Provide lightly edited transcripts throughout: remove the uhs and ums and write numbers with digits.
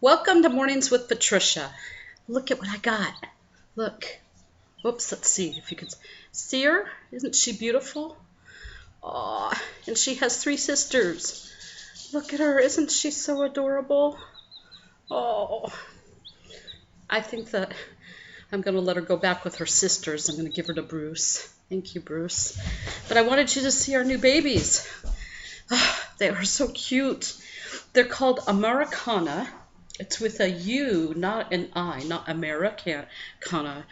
Welcome to Mornings with Patricia. Look at what I got. Look. Whoops, let's see if you can see her. Isn't she beautiful? Aw, and she has three sisters. Look at her. Isn't she so adorable? Oh, I think that I'm going to let her go back with her sisters. I'm going to give her to Bruce. Thank you, Bruce. But I wanted you to see our new babies. They are so cute. They're called Americana. It's with a U, not an I, not Americana.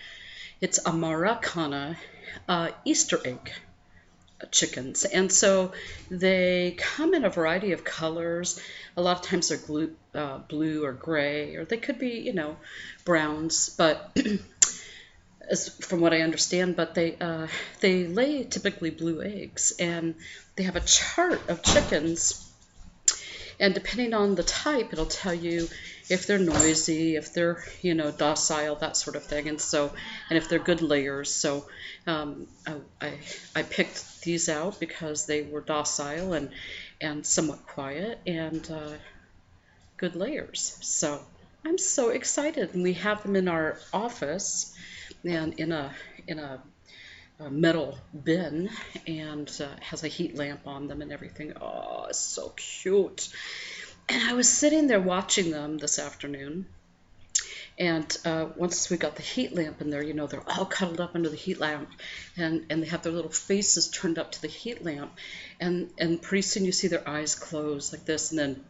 It's Americana Easter egg chickens. And so they come in a variety of colors. A lot of times they're blue or gray, or they could be, browns. But from what I understand, but they lay typically blue eggs, and they have a chart of chickens. And depending on the type, it'll tell you if they're noisy, if they're, docile, that sort of thing. And if they're good layers. So I picked these out because they were docile and somewhat quiet and good layers. So I'm so excited. And we have them in our office and in a metal bin, and has a heat lamp on them and everything. Oh, it's so cute. And I was sitting there watching them this afternoon, and once we got the heat lamp in there, they're all cuddled up under the heat lamp, and they have their little faces turned up to the heat lamp, and pretty soon you see their eyes close like this, and then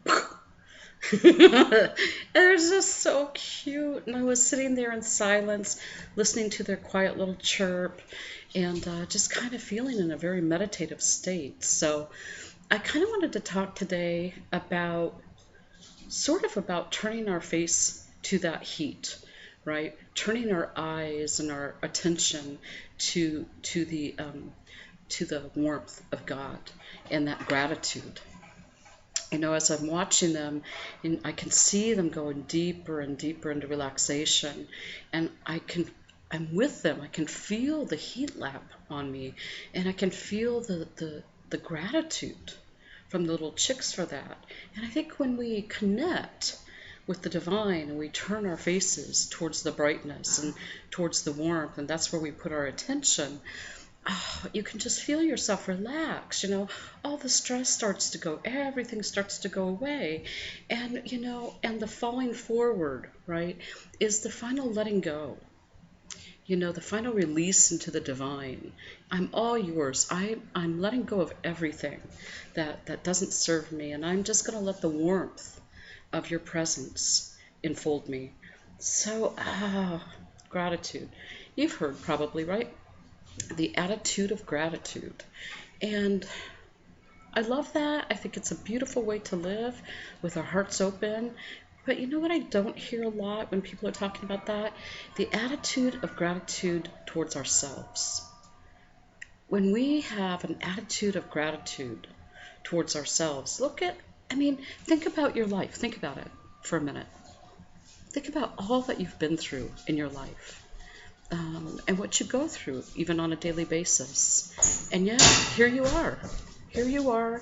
and they're just so cute. And I was sitting there in silence, listening to their quiet little chirp, and just kind of feeling in a very meditative state. So I kind of wanted to talk today about turning our face to that heat, right? Turning our eyes and our attention to the warmth of God and that gratitude. As I'm watching them, and I can see them going deeper and deeper into relaxation, and I'm with them. I can feel the heat lamp on me, and I can feel the gratitude from the little chicks for that. And I think when we connect with the divine and we turn our faces towards the brightness and towards the warmth, and that's where we put our attention, you can just feel yourself relax. All the stress starts to go, everything starts to go away. And, and the falling forward, right, is the final letting go. The final release into the divine. I'm all yours. I'm letting go of everything that doesn't serve me, and I'm just going to let the warmth of your presence enfold me. So, gratitude. You've heard probably, right? The attitude of gratitude. And I love that. I think it's a beautiful way to live with our hearts open. But you know what I don't hear a lot when people are talking about that? The attitude of gratitude towards ourselves. When we have an attitude of gratitude towards ourselves, think about your life. Think about it for a minute. Think about all that you've been through in your life. And what you go through, even on a daily basis. And yet, here you are. Here you are.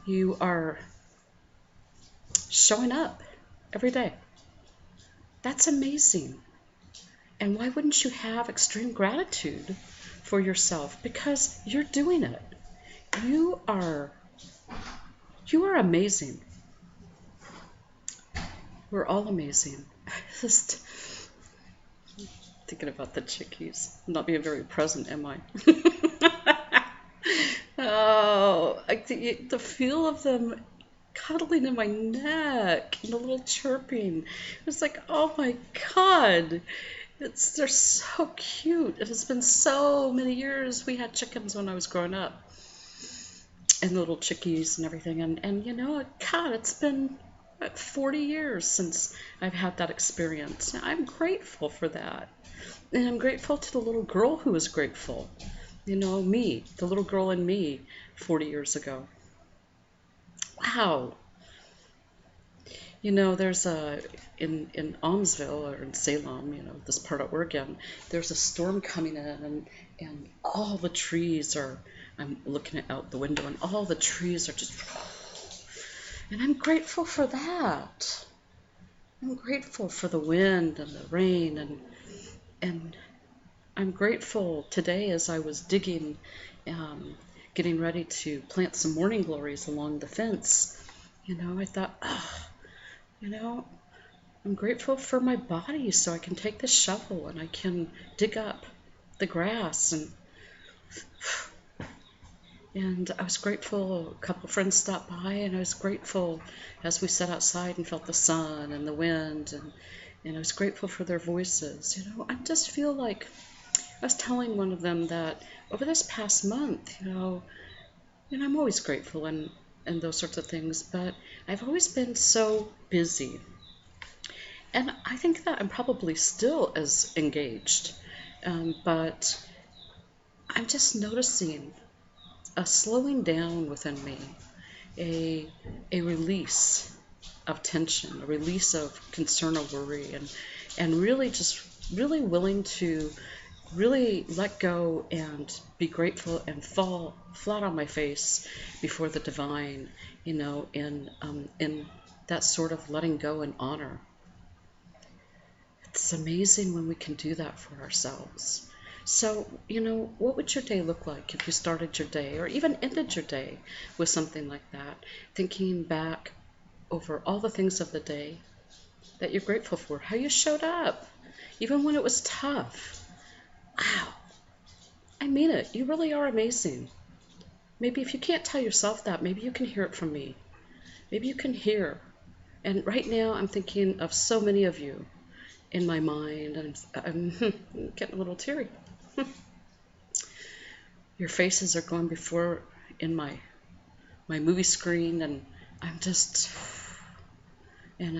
You are showing up every day. That's amazing. And why wouldn't you have extreme gratitude for yourself? Because you're doing it. You are amazing. We're all amazing. Just thinking about the chickies. I'm not being very present, am I? Oh, the feel of them cuddling in my neck and the little chirping. It's like, oh my God, they're so cute. It has been so many years. We had chickens when I was growing up, and little chickies and everything. And God, it's been 40 years since I've had that experience. I'm grateful for that. And I'm grateful to the little girl who was grateful. Me, the little girl in me 40 years ago. Wow. There's in Almsville, or in Salem, this part of Oregon, there's a storm coming in, and all the trees I'm looking out the window, and all the trees are just, and I'm grateful for that. I'm grateful for the wind and the rain, and I'm grateful today as I was digging, um, getting ready to plant some morning glories along the fence. I thought, oh, you know, I'm grateful for my body so I can take this shovel and I can dig up the grass, and I was grateful a couple friends stopped by, and I was grateful as we sat outside and felt the sun and the wind, and I was grateful for their voices. I just feel like I was telling one of them that over this past month, I'm always grateful and those sorts of things, but I've always been so busy. And I think that I'm probably still as engaged, but I'm just noticing a slowing down within me, a, a release of tension, a release of concern or worry, and really just really willing to really let go and be grateful and fall flat on my face before the divine, in that sort of letting go and honor. It's amazing when we can do that for ourselves. So, what would your day look like if you started your day or even ended your day with something like that? Thinking back over all the things of the day that you're grateful for, how you showed up, even when it was tough. Wow, I mean it. You really are amazing. Maybe if you can't tell yourself that, maybe you can hear it from me. Maybe you can hear. And right now, I'm thinking of so many of you in my mind, and I'm getting a little teary. Your faces are going before in my movie screen, and I'm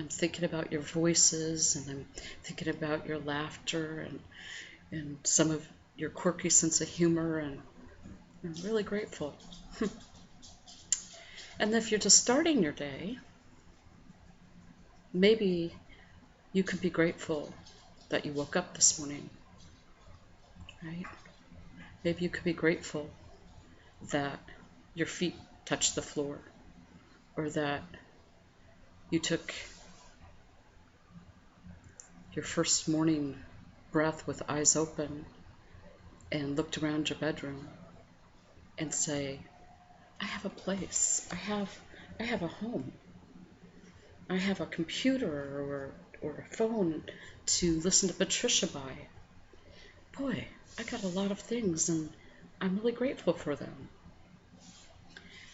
thinking about your voices, and I'm thinking about your laughter and some of your quirky sense of humor, and I'm really grateful. And if you're just starting your day, maybe you could be grateful that you woke up this morning, right? Maybe you could be grateful that your feet touched the floor, or that you took your first morning breath with eyes open and looked around your bedroom and say, I have a place. I have a home. I have a computer or a phone to listen to Patricia by. Boy, I got a lot of things, and I'm really grateful for them.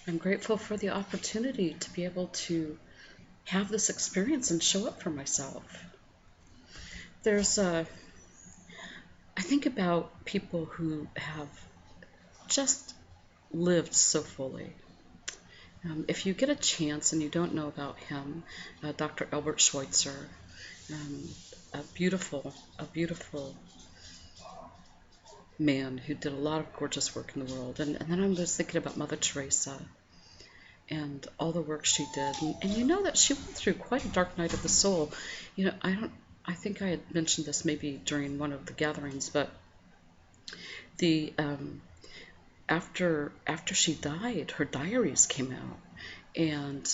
I'm grateful for the opportunity to be able to have this experience and show up for myself. I think about people who have just lived so fully. If you get a chance and you don't know about him, Dr. Albert Schweitzer, a beautiful man who did a lot of gorgeous work in the world. And then I was thinking about Mother Teresa and all the work she did. And you know that she went through quite a dark night of the soul. I think I had mentioned this maybe during one of the gatherings, but the after she died, her diaries came out, and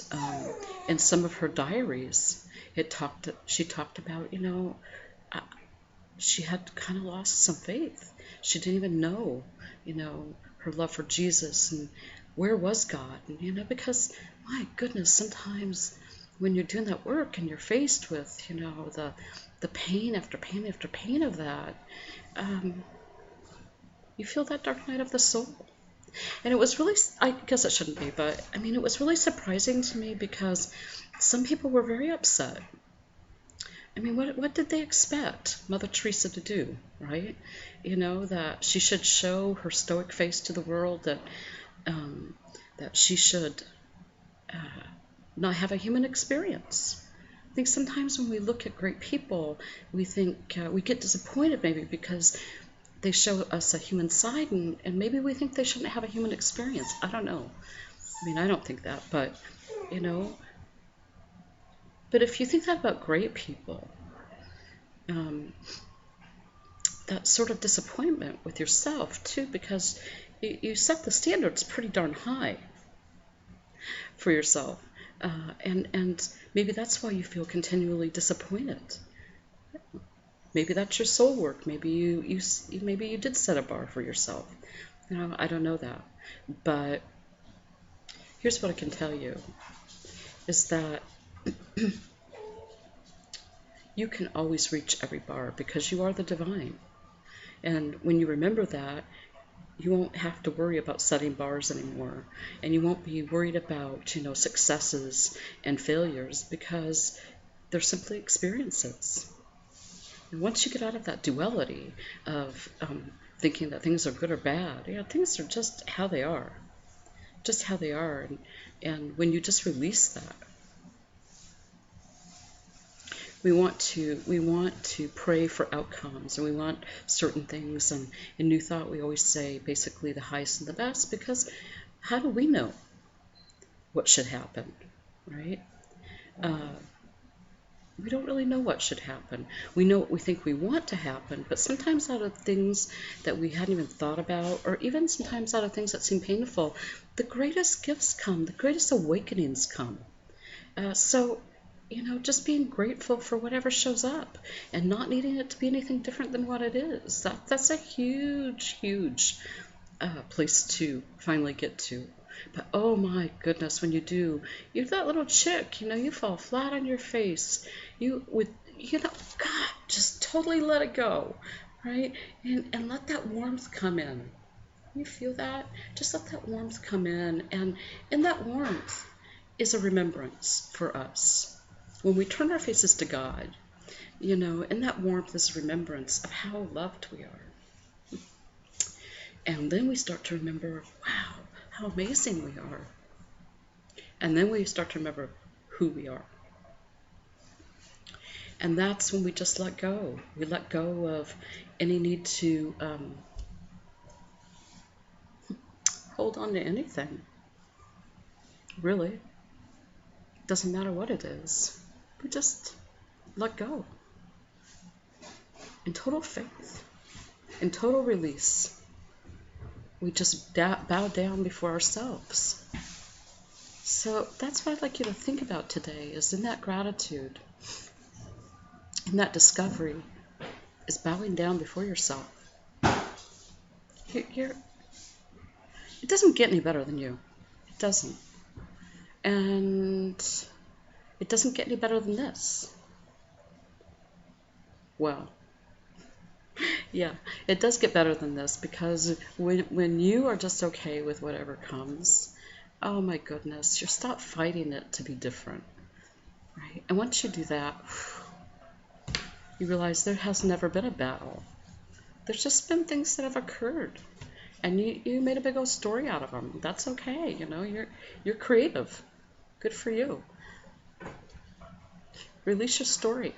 in some of her diaries, she talked about, she had kind of lost some faith. She didn't even know, her love for Jesus and where was God, and because my goodness, sometimes when you're doing that work and you're faced with, the pain after pain after pain of that, you feel that dark night of the soul. And it was really, I guess it shouldn't be, but it was really surprising to me because some people were very upset. What did they expect Mother Teresa to do, right? That she should show her stoic face to the world, that she should not have a human experience. I think sometimes when we look at great people, we think we get disappointed maybe because they show us a human side, and maybe we think they shouldn't have a human experience. I don't know. I don't think that, but but if you think that about great people, that sort of disappointment with yourself too, because you set the standards pretty darn high for yourself. And maybe that's why you feel continually disappointed. Maybe that's your soul work. Maybe maybe you did set a bar for yourself. I don't know that, but here's what I can tell you is that you can always reach every bar because you are the divine. And when you remember that, you won't have to worry about setting bars anymore, and you won't be worried about, successes and failures, because they're simply experiences. And once you get out of that duality of thinking that things are good or bad, things are just how they are, and when you just release that, we want to pray for outcomes, and we want certain things. And in New Thought, we always say basically the highest and the best, because how do we know what should happen, right? We don't really know what should happen. We know what we think we want to happen, but sometimes out of things that we hadn't even thought about, or even sometimes out of things that seem painful, the greatest gifts come, the greatest awakenings come. So, just being grateful for whatever shows up and not needing it to be anything different than what it is. That's a huge, huge place to finally get to. But oh my goodness, when you do, you're that little chick, you fall flat on your face. God, just totally let it go, right? And let that warmth come in. You feel that? Just let that warmth come in. And in that warmth is a remembrance for us. When we turn our faces to God, in that warmth is a remembrance of how loved we are. And then we start to remember, wow, how amazing we are. And then we start to remember who we are. And that's when we just let go. We let go of any need to hold on to anything. Really. Doesn't matter what it is. We just let go. In total faith. In total release. We just bow down before ourselves. So that's what I'd like you to think about today, is in that gratitude, in that discovery, is bowing down before yourself. It doesn't get any better than you. It doesn't. And it doesn't get any better than this. Well, yeah, it does get better than this, because when you are just okay with whatever comes, oh my goodness, you stop fighting it to be different, right? And once you do that, you realize there has never been a battle. There's just been things that have occurred, and you made a big old story out of them. That's okay, you're creative. Good for you. Release your story.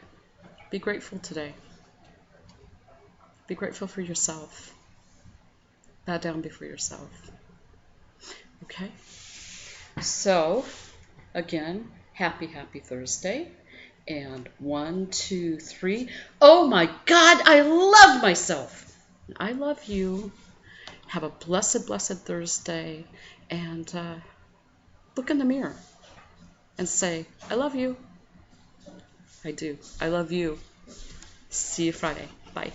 Be grateful today. Be grateful for yourself. Bow down before yourself. Okay? So, again, happy Thursday. And 1, 2, 3. Oh my God, I love myself. I love you. Have a blessed Thursday. And look in the mirror and say, I love you. I do. I love you. See you Friday. Bye.